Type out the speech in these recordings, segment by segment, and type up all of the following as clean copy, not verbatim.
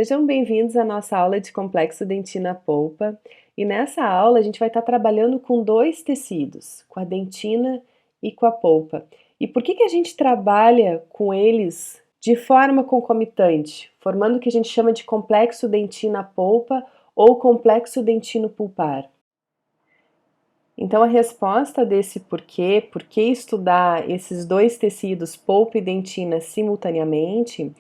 Sejam bem-vindos à nossa aula de complexo dentina-polpa. E nessa aula a gente vai estar trabalhando com dois tecidos, com a dentina e com a polpa. E por que a gente trabalha com eles de forma concomitante, formando o que a gente chama de complexo dentina-polpa ou complexo dentino-pulpar? Então a resposta desse por que estudar esses dois tecidos, polpa e dentina, simultaneamente,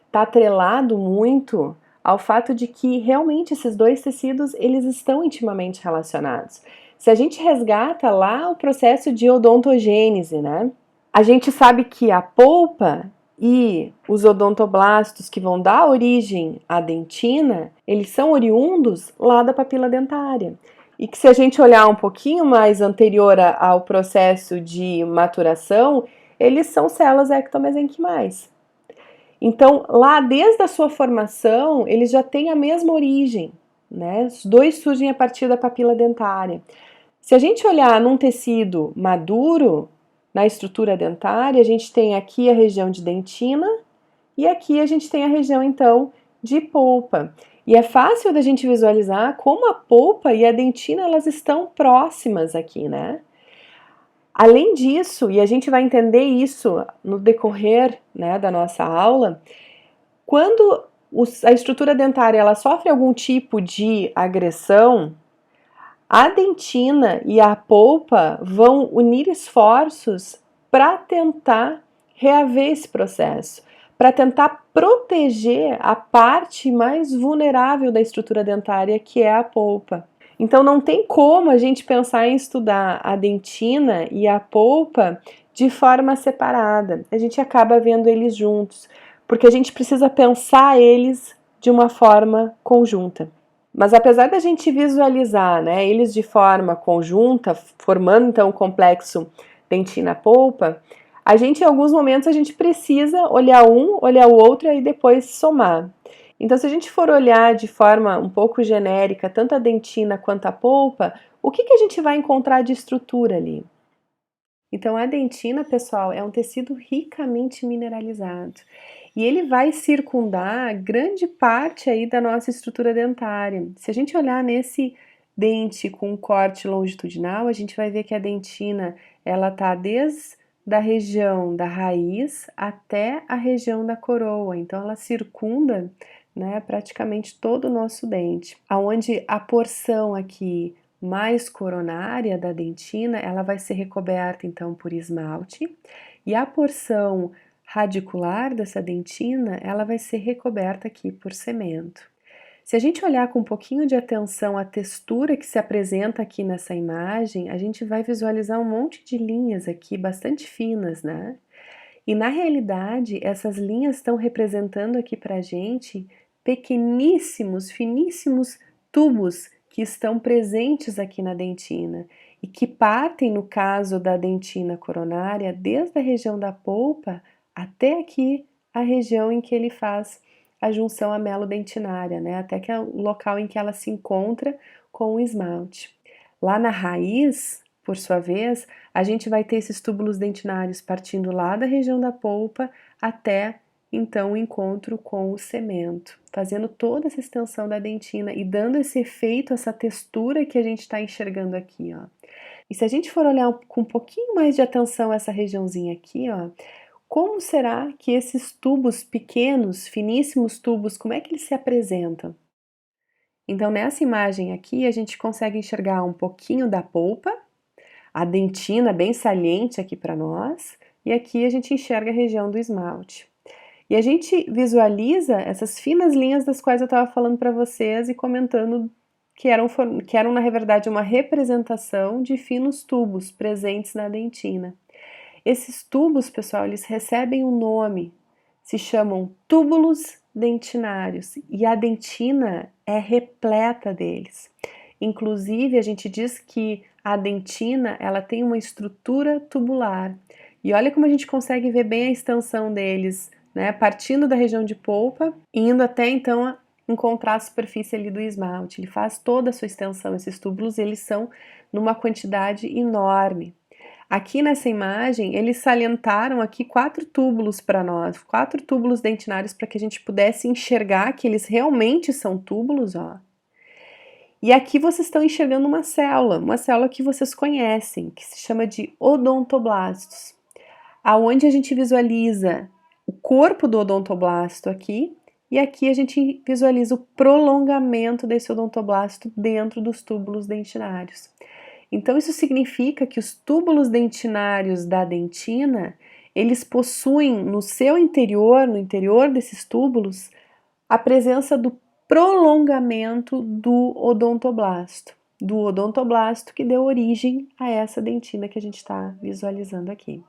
está atrelado muito ao fato de que realmente esses dois tecidos eles estão intimamente relacionados. Se a gente resgata lá o processo de odontogênese, né? A gente sabe que a polpa e os odontoblastos que vão dar origem à dentina, eles são oriundos lá da papila dentária. E que se a gente olhar um pouquinho mais anterior ao processo de maturação, eles são células ectomesenquimais. Então, lá desde a sua formação, eles já têm a mesma origem, né? Os dois surgem a partir da papila dentária. Se a gente olhar num tecido maduro, na estrutura dentária, a gente tem aqui a região de dentina e aqui a gente tem a região, então, de polpa. E é fácil da gente visualizar como a polpa e a dentina, elas estão próximas aqui, né? Além disso, e a gente vai entender isso no decorrer, né, da nossa aula, quando a estrutura dentária ela sofre algum tipo de agressão, a dentina e a polpa vão unir esforços para tentar reaver esse processo, para tentar proteger a parte mais vulnerável da estrutura dentária, que é a polpa. Então não tem como a gente pensar em estudar a dentina e a polpa de forma separada. A gente acaba vendo eles juntos, porque a gente precisa pensar eles de uma forma conjunta. Mas apesar da gente visualizar, né, eles de forma conjunta, formando então o complexo dentina-polpa, a gente em alguns momentos a gente precisa olhar um, olhar o outro e depois somar. Então, se a gente for olhar de forma um pouco genérica, tanto a dentina quanto a polpa, o que a gente vai encontrar de estrutura ali? Então, a dentina, pessoal, é um tecido ricamente mineralizado e ele vai circundar grande parte aí da nossa estrutura dentária. Se a gente olhar nesse dente com um corte longitudinal, a gente vai ver que a dentina, ela tá desde da região da raiz até a região da coroa. Então, ela circunda, né, praticamente todo o nosso dente, aonde a porção aqui mais coronária da dentina, ela vai ser recoberta então por esmalte, e a porção radicular dessa dentina, ela vai ser recoberta aqui por cemento. Se a gente olhar com um pouquinho de atenção a textura que se apresenta aqui nessa imagem, a gente vai visualizar um monte de linhas aqui bastante finas, né? E na realidade, essas linhas estão representando aqui pra gente pequeníssimos, finíssimos tubos que estão presentes aqui na dentina e que partem, no caso da dentina coronária, desde a região da polpa até aqui a região em que ele faz a junção amelo-dentinária, né? Até que é o local em que ela se encontra com o esmalte. Lá na raiz, por sua vez, a gente vai ter esses túbulos dentinários partindo lá da região da polpa até então o encontro com o cemento, fazendo toda essa extensão da dentina e dando esse efeito, essa textura que a gente está enxergando aqui, ó. E se a gente for olhar com um pouquinho mais de atenção essa regiãozinha aqui, ó, como será que esses tubos pequenos, finíssimos tubos, como é que eles se apresentam? Então, nessa imagem aqui, a gente consegue enxergar um pouquinho da polpa, a dentina bem saliente aqui para nós, e aqui a gente enxerga a região do esmalte. E a gente visualiza essas finas linhas das quais eu estava falando para vocês e comentando que eram, na verdade, uma representação de finos tubos presentes na dentina. Esses tubos, pessoal, eles recebem um nome, se chamam túbulos dentinários, e a dentina é repleta deles. Inclusive, a gente diz que a dentina, ela tem uma estrutura tubular. E olha como a gente consegue ver bem a extensão deles, né? Partindo da região de polpa, indo até então encontrar a superfície ali do esmalte. Ele faz toda a sua extensão, esses túbulos, eles são numa quantidade enorme. Aqui nessa imagem, eles salientaram aqui 4 túbulos para nós, 4 túbulos dentinários para que a gente pudesse enxergar que eles realmente são túbulos, ó. E aqui vocês estão enxergando uma célula que vocês conhecem, que se chama de odontoblastos, aonde a gente visualiza o corpo do odontoblasto aqui, e aqui a gente visualiza o prolongamento desse odontoblasto dentro dos túbulos dentinários. Então isso significa que os túbulos dentinários da dentina, eles possuem no seu interior, no interior desses túbulos, a presença do prolongamento do odontoblasto que deu origem a essa dentina que a gente está visualizando aqui.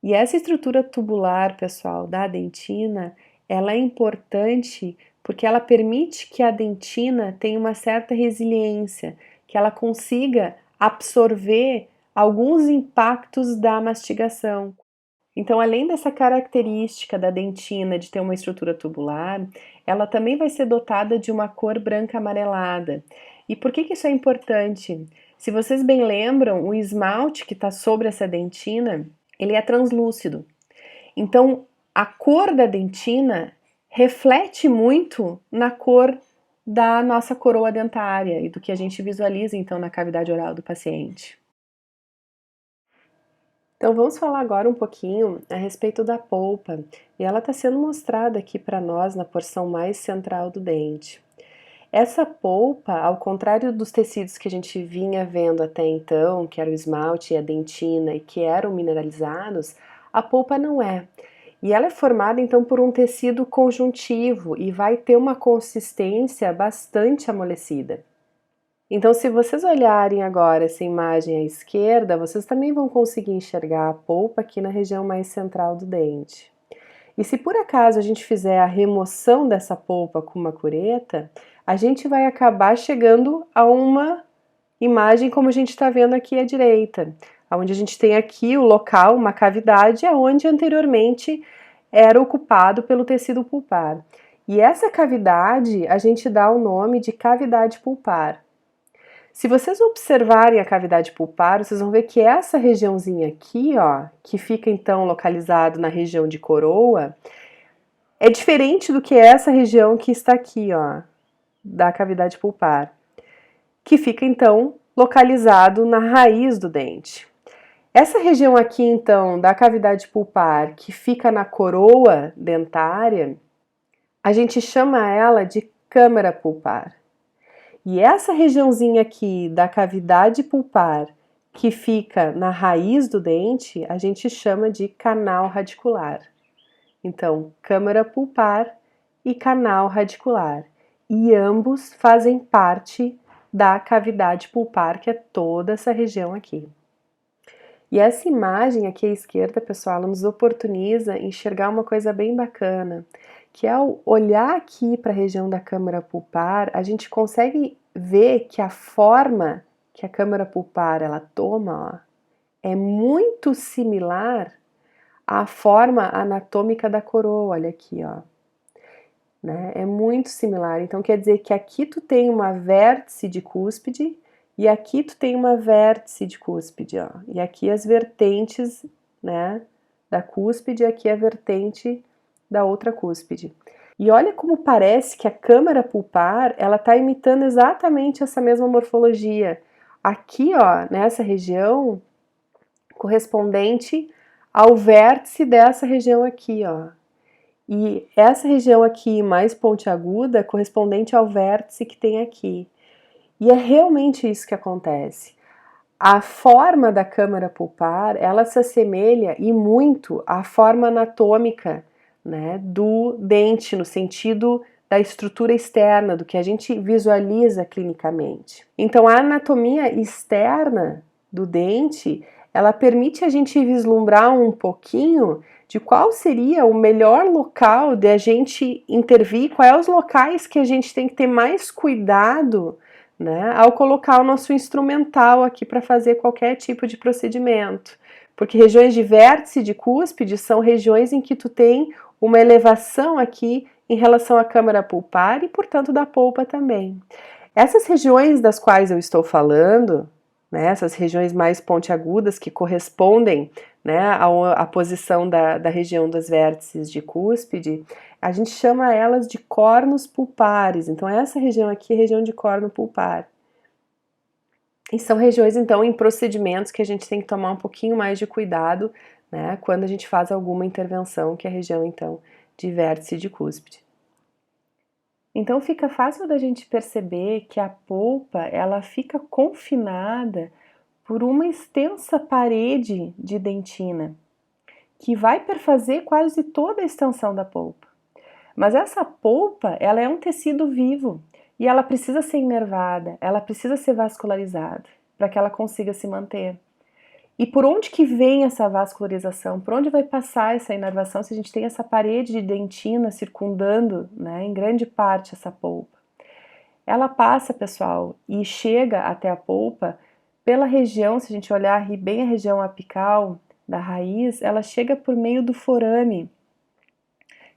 E essa estrutura tubular, pessoal, da dentina, ela é importante porque ela permite que a dentina tenha uma certa resiliência, que ela consiga absorver alguns impactos da mastigação. Então, além dessa característica da dentina de ter uma estrutura tubular, ela também vai ser dotada de uma cor branca amarelada. E por que isso é importante? Se vocês bem lembram, o esmalte que está sobre essa dentina, ele é translúcido. Então, a cor da dentina reflete muito na cor da nossa coroa dentária e do que a gente visualiza, então, na cavidade oral do paciente. Então vamos falar agora um pouquinho a respeito da polpa, e ela está sendo mostrada aqui para nós na porção mais central do dente. Essa polpa, ao contrário dos tecidos que a gente vinha vendo até então, que era o esmalte e a dentina e que eram mineralizados, a polpa não é. E ela é formada então por um tecido conjuntivo e vai ter uma consistência bastante amolecida. Então, se vocês olharem agora essa imagem à esquerda, vocês também vão conseguir enxergar a polpa aqui na região mais central do dente. E se por acaso a gente fizer a remoção dessa polpa com uma cureta, a gente vai acabar chegando a uma imagem como a gente está vendo aqui à direita, onde a gente tem aqui o local, uma cavidade, onde anteriormente era ocupado pelo tecido pulpar. E essa cavidade a gente dá o nome de cavidade pulpar. Se vocês observarem a cavidade pulpar, vocês vão ver que essa regiãozinha aqui, ó, que fica então localizado na região de coroa, é diferente do que essa região que está aqui, ó, da cavidade pulpar, que fica então localizado na raiz do dente. Essa região aqui então da cavidade pulpar, que fica na coroa dentária, a gente chama ela de câmara pulpar. E essa regiãozinha aqui da cavidade pulpar, que fica na raiz do dente, a gente chama de canal radicular. Então, câmara pulpar e canal radicular. E ambos fazem parte da cavidade pulpar, que é toda essa região aqui. E essa imagem aqui à esquerda, pessoal, ela nos oportuniza enxergar uma coisa bem bacana, que ao olhar aqui para a região da câmara pulpar, a gente consegue ver que a forma que a câmara pulpar ela toma, ó, é muito similar à forma anatômica da coroa, olha aqui, ó. Né? É muito similar, então quer dizer que aqui tu tem uma vértice de cúspide e aqui tu tem uma vértice de cúspide, ó. E aqui as vertentes, né, da cúspide e aqui a vertente da outra cúspide. E olha como parece que a câmara pulpar, ela está imitando exatamente essa mesma morfologia. Aqui, ó, nessa região, correspondente ao vértice dessa região aqui, ó. E essa região aqui mais pontiaguda, correspondente ao vértice que tem aqui. E é realmente isso que acontece. A forma da câmara pulpar, ela se assemelha e muito à forma anatômica, né, do dente, no sentido da estrutura externa, do que a gente visualiza clinicamente. Então, a anatomia externa do dente, ela permite a gente vislumbrar um pouquinho de qual seria o melhor local de a gente intervir, quais são os locais que a gente tem que ter mais cuidado, né, ao colocar o nosso instrumental aqui para fazer qualquer tipo de procedimento. Porque regiões de vértice de cúspide são regiões em que tu tem uma elevação aqui em relação à câmara pulpar e, portanto, da polpa também. Essas regiões das quais eu estou falando, né, essas regiões mais pontiagudas que correspondem, né, à posição da região dos vértices de cúspide, a gente chama elas de cornos pulpares. Então essa região aqui é a região de corno pulpar. E são regiões, então, em procedimentos que a gente tem que tomar um pouquinho mais de cuidado, né, quando a gente faz alguma intervenção, que é a região, então, de vértice de cúspide. Então fica fácil da gente perceber que a polpa, ela fica confinada por uma extensa parede de dentina, que vai perfazer quase toda a extensão da polpa. Mas essa polpa, ela é um tecido vivo e ela precisa ser inervada, ela precisa ser vascularizada para que ela consiga se manter. E por onde que vem essa vascularização? Por onde vai passar essa inervação se a gente tem essa parede de dentina circundando, né, em grande parte essa polpa? Ela passa, pessoal, e chega até a polpa pela região, se a gente olhar bem a região apical da raiz, ela chega por meio do forame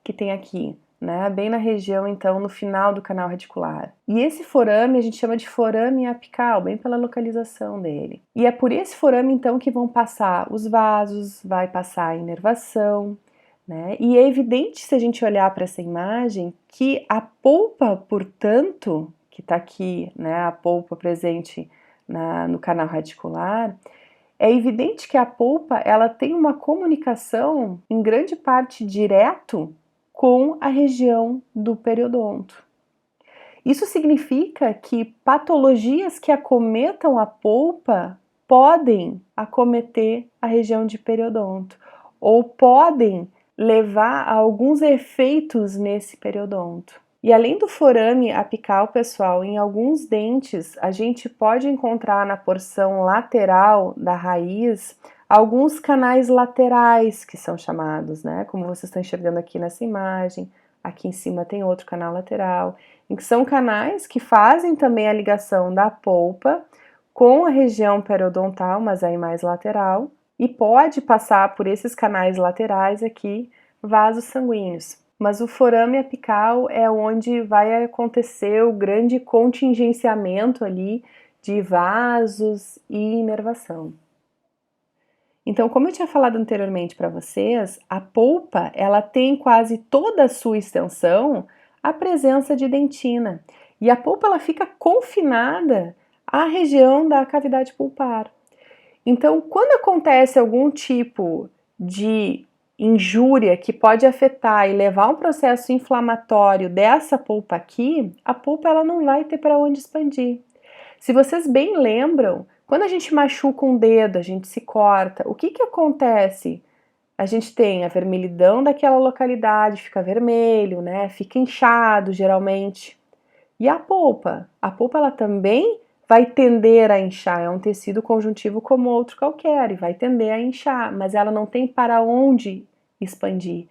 que tem aqui, né? Bem na região, então, no final do canal radicular. E esse forame a gente chama de forame apical, bem pela localização dele. E é por esse forame, então, que vão passar os vasos, vai passar a inervação, né? E é evidente, se a gente olhar para essa imagem, que a polpa, portanto, que está aqui, né? A polpa presente no canal radicular, é evidente que a polpa ela tem uma comunicação em grande parte direto com a região do periodonto. Isso significa que patologias que acometam a polpa podem acometer a região de periodonto ou podem levar a alguns efeitos nesse periodonto. E além do forame apical, pessoal, em alguns dentes a gente pode encontrar na porção lateral da raiz alguns canais laterais que são chamados, né? Como vocês estão enxergando aqui nessa imagem. Aqui em cima tem outro canal lateral, em que são canais que fazem também a ligação da polpa com a região periodontal, mas aí mais lateral, e pode passar por esses canais laterais aqui vasos sanguíneos. Mas o forame apical é onde vai acontecer o grande contingenciamento ali de vasos e inervação. Então, como eu tinha falado anteriormente para vocês, a polpa ela tem quase toda a sua extensão a presença de dentina. E a polpa ela fica confinada à região da cavidade pulpar. Então, quando acontece algum tipo de injúria que pode afetar e levar a um processo inflamatório dessa polpa aqui, a polpa ela não vai ter para onde expandir. Se vocês bem lembram, quando a gente machuca um dedo, a gente se corta, o que acontece? A gente tem a vermelhidão daquela localidade, fica vermelho, né? Fica inchado geralmente. E a polpa? A polpa ela também vai tender a inchar, é um tecido conjuntivo como outro qualquer e vai tender a inchar, mas ela não tem para onde expandir.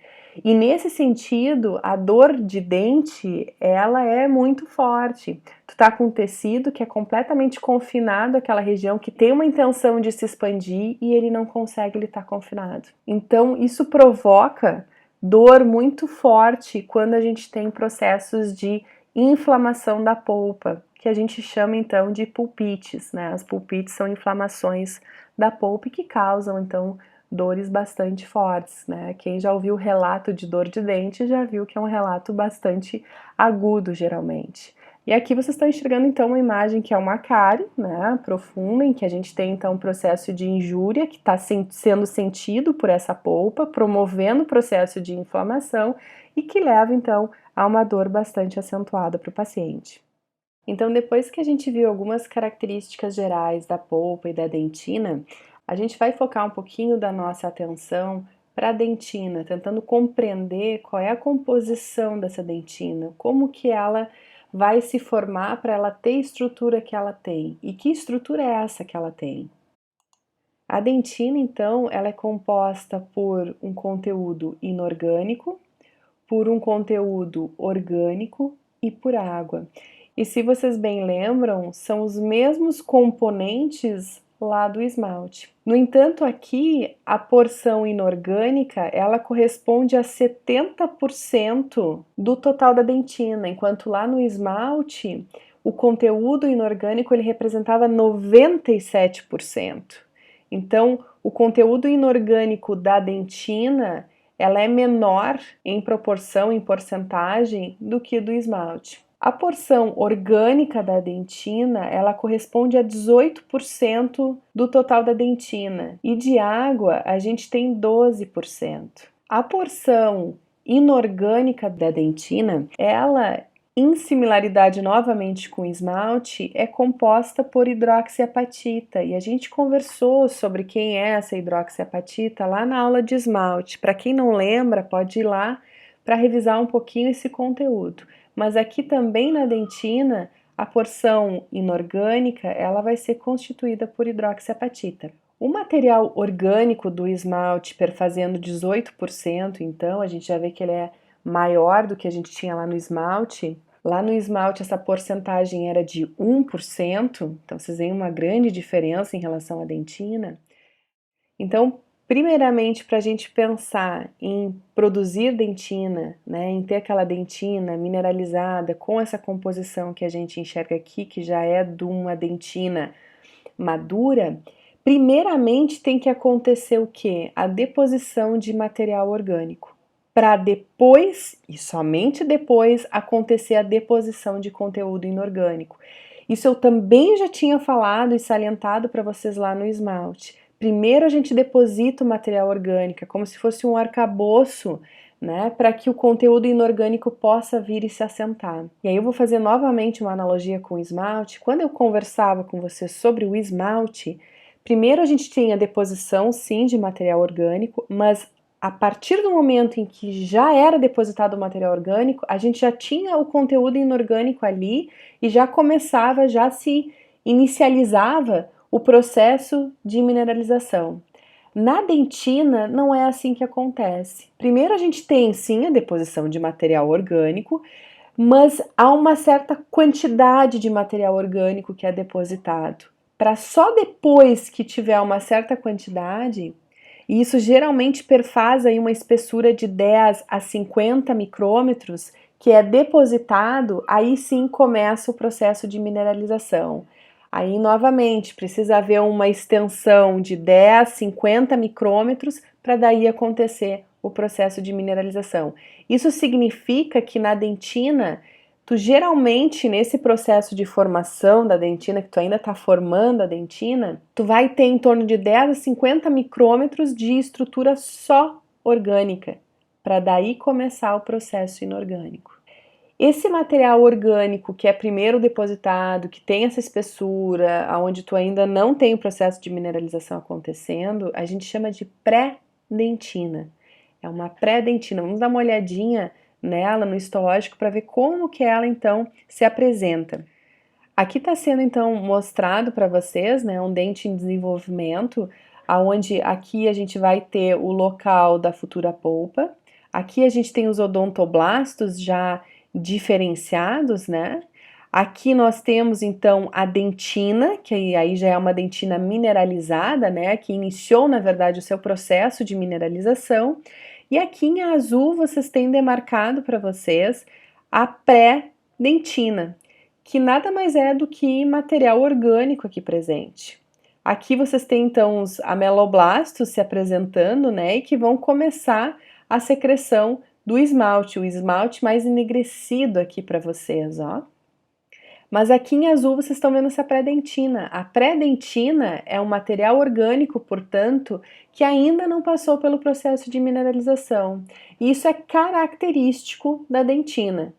E nesse sentido, a dor de dente, ela é muito forte. Tu tá com um tecido que é completamente confinado àquela região, que tem uma intenção de se expandir e ele não consegue, ele tá confinado. Então, isso provoca dor muito forte quando a gente tem processos de inflamação da polpa, que a gente chama então de pulpites, né? As pulpites são inflamações da polpa que causam então dores bastante fortes, né? Quem já ouviu o relato de dor de dente já viu que é um relato bastante agudo, geralmente. E aqui vocês estão enxergando então uma imagem que é uma cárie, né, profunda, em que a gente tem então um processo de injúria que está sendo sentido por essa polpa, promovendo o processo de inflamação e que leva então a uma dor bastante acentuada para o paciente. Então, depois que a gente viu algumas características gerais da polpa e da dentina, a gente vai focar um pouquinho da nossa atenção para a dentina, tentando compreender qual é a composição dessa dentina, como que ela vai se formar para ela ter a estrutura que ela tem e que estrutura é essa que ela tem. A dentina, então, ela é composta por um conteúdo inorgânico, por um conteúdo orgânico e por água. E se vocês bem lembram, são os mesmos componentes lá do esmalte. No entanto, aqui a porção inorgânica, ela corresponde a 70% do total da dentina, enquanto lá no esmalte o conteúdo inorgânico ele representava 97%. Então, o conteúdo inorgânico da dentina, ela é menor em proporção, em porcentagem, do que do esmalte. A porção orgânica da dentina, ela corresponde a 18% do total da dentina, e de água a gente tem 12%. A porção inorgânica da dentina, ela, em similaridade novamente com o esmalte, é composta por hidroxiapatita, e a gente conversou sobre quem é essa hidroxiapatita lá na aula de esmalte. Para quem não lembra, pode ir lá para revisar um pouquinho esse conteúdo. Mas aqui também na dentina, a porção inorgânica, ela vai ser constituída por hidroxiapatita. O material orgânico do esmalte perfazendo 18%, então a gente já vê que ele é maior do que a gente tinha lá no esmalte. Lá no esmalte essa porcentagem era de 1%, então vocês veem uma grande diferença em relação à dentina. Então, primeiramente, para a gente pensar em produzir dentina, né, em ter aquela dentina mineralizada com essa composição que a gente enxerga aqui, que já é de uma dentina madura, primeiramente tem que acontecer o quê? A deposição de material orgânico, para depois, e somente depois, acontecer a deposição de conteúdo inorgânico. Isso eu também já tinha falado e salientado para vocês lá no esmalte. Primeiro a gente deposita o material orgânico, como se fosse um arcabouço, né, para que o conteúdo inorgânico possa vir e se assentar. E aí eu vou fazer novamente uma analogia com o esmalte. Quando eu conversava com vocês sobre o esmalte, primeiro a gente tinha a deposição, sim, de material orgânico, mas a partir do momento em que já era depositado o material orgânico, a gente já tinha o conteúdo inorgânico ali e já começava, já se inicializava o processo de mineralização. Na dentina não é assim que acontece. Primeiro a gente tem sim a deposição de material orgânico, mas há uma certa quantidade de material orgânico que é depositado. Para só depois que tiver uma certa quantidade, e isso geralmente perfaz aí uma espessura de 10 a 50 micrômetros, que é depositado, aí sim começa o processo de mineralização. Aí, novamente, precisa haver uma extensão de 10, 50 micrômetros para daí acontecer o processo de mineralização. Isso significa que na dentina, tu geralmente, nesse processo de formação da dentina, que tu ainda está formando a dentina, tu vai ter em torno de 10 a 50 micrômetros de estrutura só orgânica, para daí começar o processo inorgânico. Esse material orgânico que é primeiro depositado, que tem essa espessura, onde tu ainda não tem o processo de mineralização acontecendo, a gente chama de pré-dentina. É uma pré-dentina. Vamos dar uma olhadinha nela no histológico para ver como que ela então se apresenta. Aqui está sendo então mostrado para vocês, né, um dente em desenvolvimento, aonde aqui a gente vai ter o local da futura polpa. Aqui a gente tem os odontoblastos já diferenciados, né? Aqui nós temos então a dentina, que aí já é uma dentina mineralizada, né? Que iniciou, na verdade, o seu processo de mineralização. E aqui em azul vocês têm demarcado para vocês a pré-dentina, que nada mais é do que material orgânico aqui presente. Aqui vocês têm então os ameloblastos se apresentando, né? E que vão começar a secreção do esmalte, o esmalte mais enegrecido aqui para vocês, ó. Mas aqui em azul vocês estão vendo essa pré-dentina. A pré-dentina é um material orgânico, portanto, que ainda não passou pelo processo de mineralização. E isso é característico da dentina.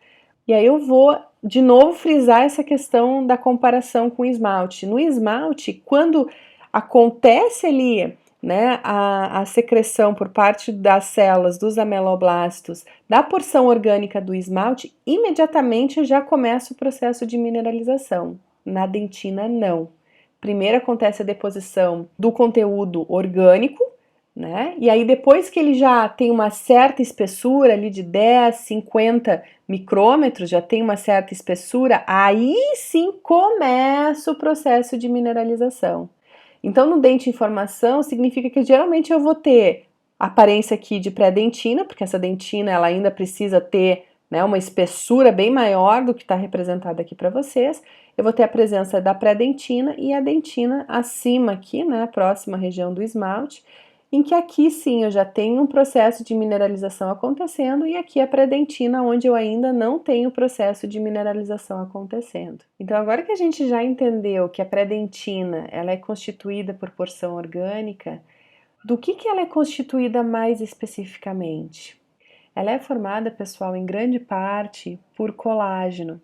E aí eu vou de novo frisar essa questão da comparação com o esmalte. No esmalte, quando acontece ali, né, a secreção por parte das células dos ameloblastos da porção orgânica do esmalte, imediatamente já começa o processo de mineralização. Na dentina, não. Primeiro acontece a deposição do conteúdo orgânico, né? E aí depois que ele já tem uma certa espessura ali de 10, 50 micrômetros, já tem uma certa espessura, aí sim começa o processo de mineralização. Então, no dente em formação, significa que geralmente eu vou ter aparência aqui de pré-dentina, porque essa dentina ela ainda precisa ter né, uma espessura bem maior do que está representada aqui para vocês, eu vou ter a presença da pré-dentina e a dentina acima aqui, né, próxima à região do esmalte, em que aqui sim eu já tenho um processo de mineralização acontecendo e aqui a pré-dentina, onde eu ainda não tenho o processo de mineralização acontecendo. Então agora que a gente já entendeu que a pré-dentina ela é constituída por porção orgânica, do que ela é constituída mais especificamente? Ela é formada, pessoal, em grande parte por colágeno.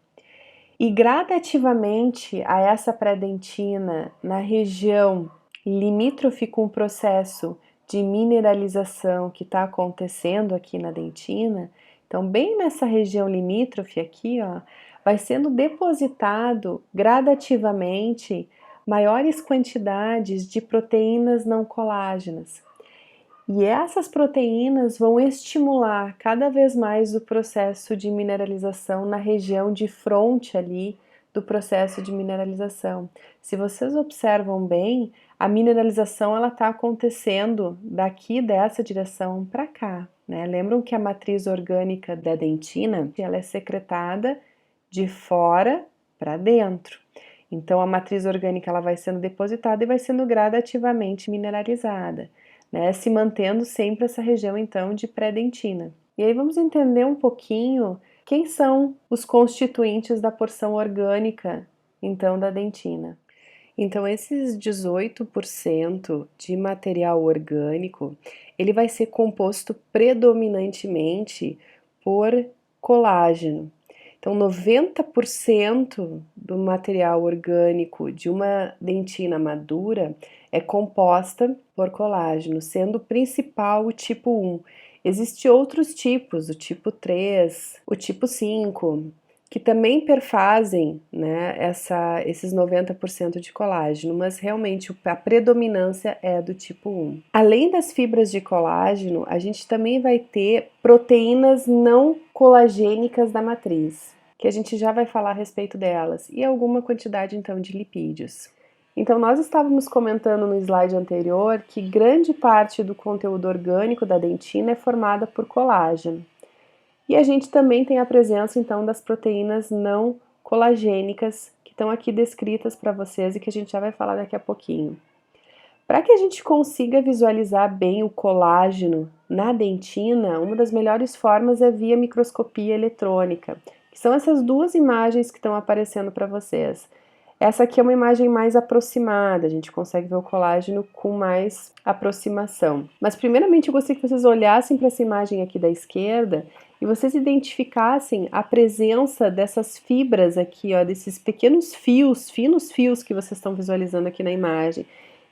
E gradativamente a essa pré-dentina, na região limítrofe com o processo de mineralização que está acontecendo aqui na dentina, então bem nessa região limítrofe aqui, ó, vai sendo depositado gradativamente maiores quantidades de proteínas não colágenas. E essas proteínas vão estimular cada vez mais o processo de mineralização na região de fronte ali do processo de mineralização. Se vocês observam bem, a mineralização ela está acontecendo daqui dessa direção para cá, né? Lembram que a matriz orgânica da dentina ela é secretada de fora para dentro. Então a matriz orgânica ela vai sendo depositada e vai sendo gradativamente mineralizada, né, se mantendo sempre essa região então de pré-dentina. E aí vamos entender um pouquinho quem são os constituintes da porção orgânica então da dentina. Então esses 18% de material orgânico, ele vai ser composto predominantemente por colágeno. Então 90% do material orgânico de uma dentina madura é composta por colágeno, sendo o principal o tipo 1. Existem outros tipos, o tipo 3, o tipo 5, que também perfazem, né, esses 90% de colágeno, mas realmente a predominância é do tipo 1. Além das fibras de colágeno, a gente também vai ter proteínas não colagênicas da matriz, que a gente já vai falar a respeito delas, e alguma quantidade então de lipídios. Então, nós estávamos comentando no slide anterior que grande parte do conteúdo orgânico da dentina é formada por colágeno. E a gente também tem a presença, então, das proteínas não colagênicas, que estão aqui descritas para vocês e que a gente já vai falar daqui a pouquinho. Para que a gente consiga visualizar bem o colágeno na dentina, uma das melhores formas é via microscopia eletrônica, que são essas duas imagens que estão aparecendo para vocês. Essa aqui é uma imagem mais aproximada, a gente consegue ver o colágeno com mais aproximação. Mas primeiramente eu gostaria que vocês olhassem para essa imagem aqui da esquerda e vocês identificassem a presença dessas fibras aqui, ó, desses pequenos fios, finos fios que vocês estão visualizando aqui na imagem.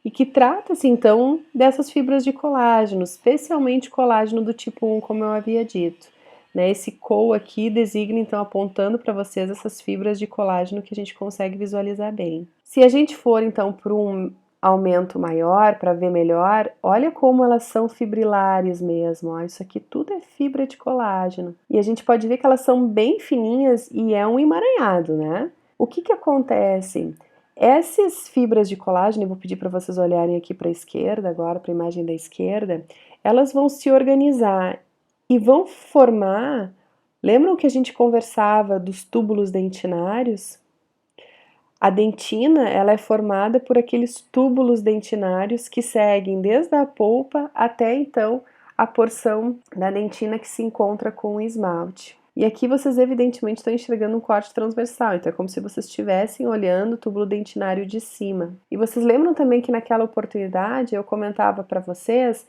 E que trata-se então dessas fibras de colágeno, especialmente colágeno do tipo 1, como eu havia dito. Né, esse CoA aqui designa, então, apontando para vocês essas fibras de colágeno que a gente consegue visualizar bem. Se a gente for, então, para um aumento maior, para ver melhor, olha como elas são fibrilares mesmo. Ó, isso aqui tudo é fibra de colágeno. E a gente pode ver que elas são bem fininhas e é um emaranhado, né? O que acontece? Essas fibras de colágeno, eu vou pedir para vocês olharem aqui para a esquerda, agora para a imagem da esquerda, elas vão se organizar e vão formar, lembram que a gente conversava dos túbulos dentinários? A dentina, ela é formada por aqueles túbulos dentinários que seguem desde a polpa até então a porção da dentina que se encontra com o esmalte. E aqui vocês evidentemente estão enxergando um corte transversal, então é como se vocês estivessem olhando o túbulo dentinário de cima. E vocês lembram também que naquela oportunidade eu comentava para vocês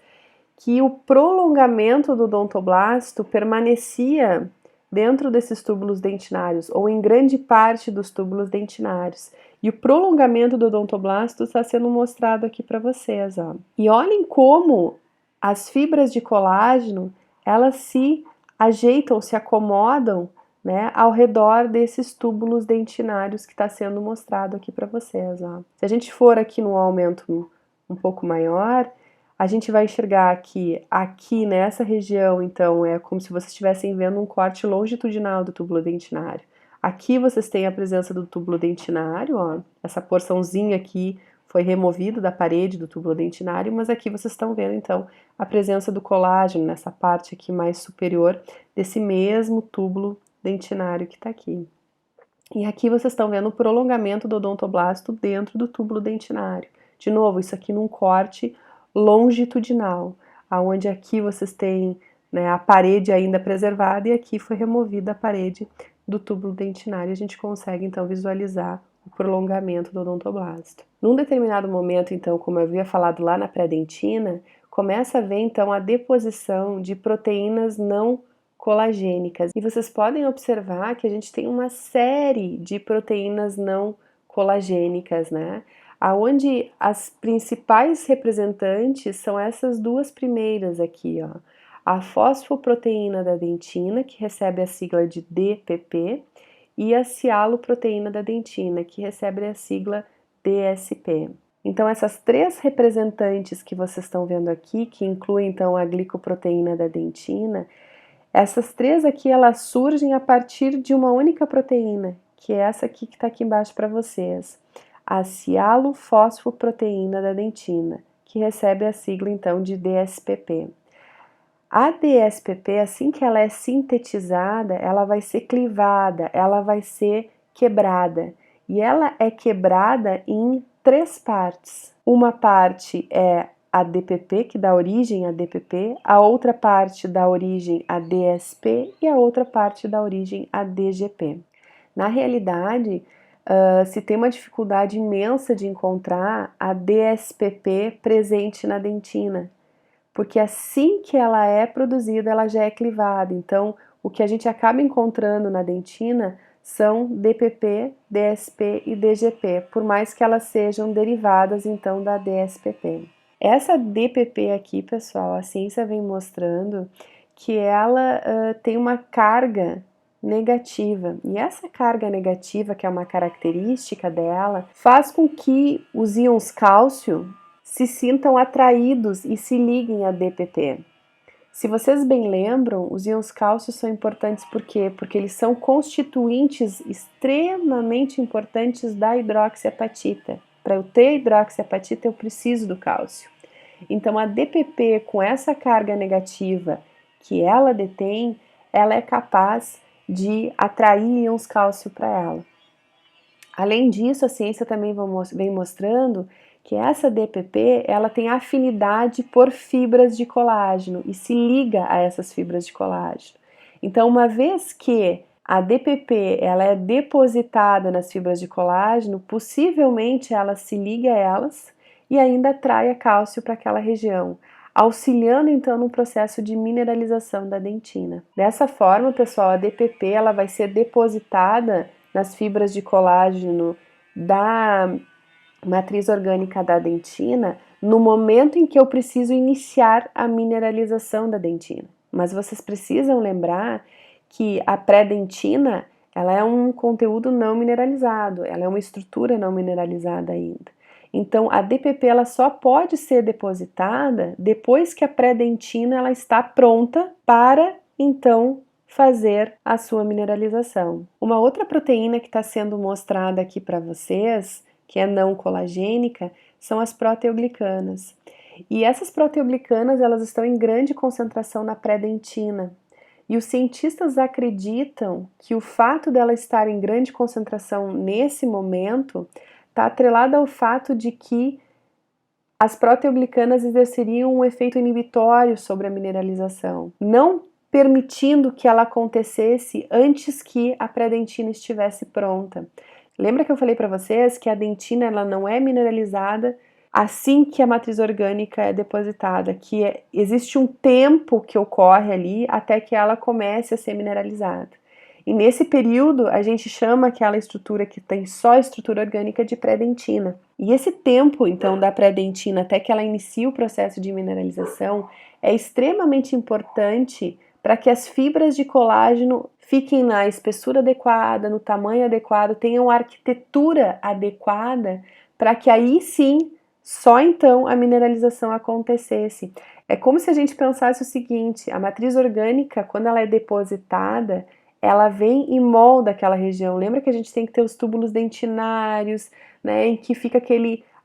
que o prolongamento do odontoblasto permanecia dentro desses túbulos dentinários, ou em grande parte dos túbulos dentinários. E o prolongamento do odontoblasto está sendo mostrado aqui para vocês, ó. E olhem como as fibras de colágeno, elas se ajeitam, se acomodam, né, ao redor desses túbulos dentinários que está sendo mostrado aqui para vocês, ó. Se a gente for aqui no aumento um pouco maior, a gente vai enxergar que aqui nessa região, então, é como se vocês estivessem vendo um corte longitudinal do túbulo dentinário. Aqui vocês têm a presença do túbulo dentinário, ó, essa porçãozinha aqui foi removido da parede do túbulo dentinário, mas aqui vocês estão vendo então a presença do colágeno nessa parte aqui mais superior desse mesmo túbulo dentinário que está aqui. E aqui vocês estão vendo o prolongamento do odontoblasto dentro do túbulo dentinário. De novo, isso aqui num corte longitudinal, aonde aqui vocês têm, né, a parede ainda preservada e aqui foi removida a parede do túbulo dentinário. A gente consegue então visualizar o prolongamento do odontoblasto. Num determinado momento, então, como eu havia falado lá na pré-dentina, começa a haver então a deposição de proteínas não colagênicas. E vocês podem observar que a gente tem uma série de proteínas não colagênicas, né? Aonde as principais representantes são essas duas primeiras aqui, ó. A fosfoproteína da dentina, que recebe a sigla de DPP, e a cialoproteína da dentina, que recebe a sigla DSP. Então, essas três representantes que vocês estão vendo aqui, que incluem então a glicoproteína da dentina, essas três aqui, elas surgem a partir de uma única proteína, que é essa aqui que está aqui embaixo para vocês, a cialofosfoproteína da dentina, que recebe a sigla então de DSPP. A DSPP, assim que ela é sintetizada, ela vai ser clivada, ela vai ser quebrada. E ela é quebrada em três partes. Uma parte é a DPP, que dá origem a DPP, a outra parte dá origem a DSP e a outra parte dá origem a DGP. Na realidade, se tem uma dificuldade imensa de encontrar a DSPP presente na dentina, porque assim que ela é produzida, ela já é clivada. Então, o que a gente acaba encontrando na dentina são DPP, DSP e DGP, por mais que elas sejam derivadas então da DSPP. Essa DPP aqui, pessoal, a ciência vem mostrando que ela tem uma carga negativa. E essa carga negativa, que é uma característica dela, faz com que os íons cálcio se sintam atraídos e se liguem a DPP. Se vocês bem lembram, os íons cálcio são importantes por quê? Porque eles são constituintes extremamente importantes da hidroxiapatita. Para eu ter hidroxiapatita, eu preciso do cálcio. Então, a DPP, com essa carga negativa que ela detém, ela é capaz de atrair íons cálcio para ela. Além disso, a ciência também vem mostrando que essa DPP, ela tem afinidade por fibras de colágeno e se liga a essas fibras de colágeno. Então, uma vez que a DPP ela é depositada nas fibras de colágeno, possivelmente ela se liga a elas e ainda atrai cálcio para aquela região, auxiliando então no processo de mineralização da dentina. Dessa forma, pessoal, a DPP ela vai ser depositada nas fibras de colágeno da matriz orgânica da dentina no momento em que eu preciso iniciar a mineralização da dentina. Mas vocês precisam lembrar que a pré-dentina ela é um conteúdo não mineralizado, ela é uma estrutura não mineralizada ainda. Então, a DPP ela só pode ser depositada depois que a pré-dentina ela está pronta para, então, fazer a sua mineralização. Uma outra proteína que está sendo mostrada aqui para vocês, que é não colagênica, são as proteoglicanas. E essas proteoglicanas elas estão em grande concentração na pré-dentina. E os cientistas acreditam que o fato dela estar em grande concentração nesse momento está atrelado ao fato de que as proteoglicanas exerceriam um efeito inibitório sobre a mineralização, não permitindo que ela acontecesse antes que a pré-dentina estivesse pronta. Lembra que eu falei para vocês que a dentina ela não é mineralizada assim que a matriz orgânica é depositada, que existe um tempo que ocorre ali até que ela comece a ser mineralizada. E nesse período, a gente chama aquela estrutura que tem só estrutura orgânica de pré-dentina. E esse tempo, então, da pré-dentina até que ela inicie o processo de mineralização é extremamente importante para que as fibras de colágeno fiquem na espessura adequada, no tamanho adequado, tenham a arquitetura adequada, para que aí sim, só então a mineralização acontecesse. É como se a gente pensasse o seguinte: a matriz orgânica, quando ela é depositada, ela vem e molda aquela região. Lembra que a gente tem que ter os túbulos dentinários, né, em que fica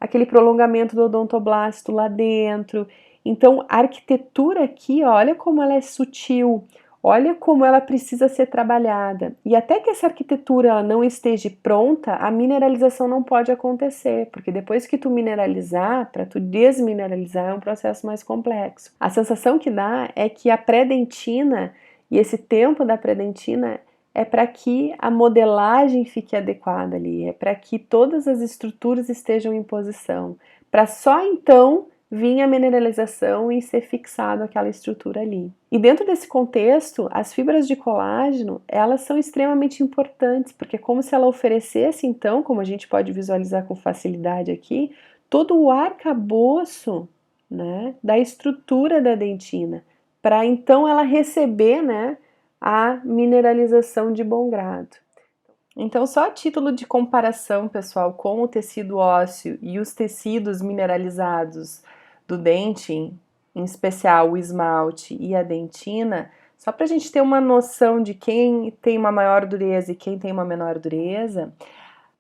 aquele prolongamento do odontoblasto lá dentro. Então, a arquitetura aqui, ó, olha como ela é sutil, olha como ela precisa ser trabalhada. E até que essa arquitetura ela não esteja pronta, a mineralização não pode acontecer, porque depois que tu mineralizar, para tu desmineralizar é um processo mais complexo. A sensação que dá é que a pré-dentina e esse tempo da pré-dentina é para que a modelagem fique adequada ali, é para que todas as estruturas estejam em posição, para só então vir a mineralização e ser fixado aquela estrutura ali. E dentro desse contexto, as fibras de colágeno, elas são extremamente importantes, porque é como se ela oferecesse então, como a gente pode visualizar com facilidade aqui, todo o arcabouço, né, da estrutura da dentina, para então ela receber, né, a mineralização de bom grado. Então, só a título de comparação, pessoal, com o tecido ósseo e os tecidos mineralizados do dente, em especial o esmalte e a dentina, só para a gente ter uma noção de quem tem uma maior dureza e quem tem uma menor dureza,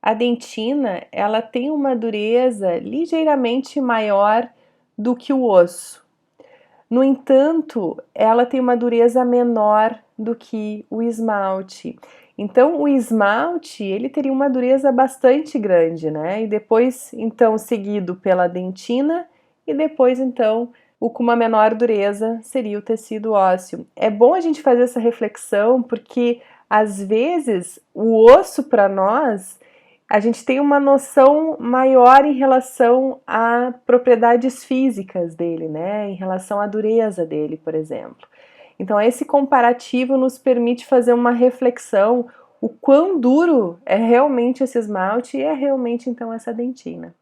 a dentina, ela tem uma dureza ligeiramente maior do que o osso. No entanto, ela tem uma dureza menor do que o esmalte. Então, o esmalte, ele teria uma dureza bastante grande, né? E depois, então, seguido pela dentina e depois, então, o com uma menor dureza seria o tecido ósseo. É bom a gente fazer essa reflexão porque, às vezes, o osso para nós a gente tem uma noção maior em relação a propriedades físicas dele, né? Em relação à dureza dele, por exemplo. Então, esse comparativo nos permite fazer uma reflexão o quão duro é realmente esse esmalte e é realmente, então, essa dentina.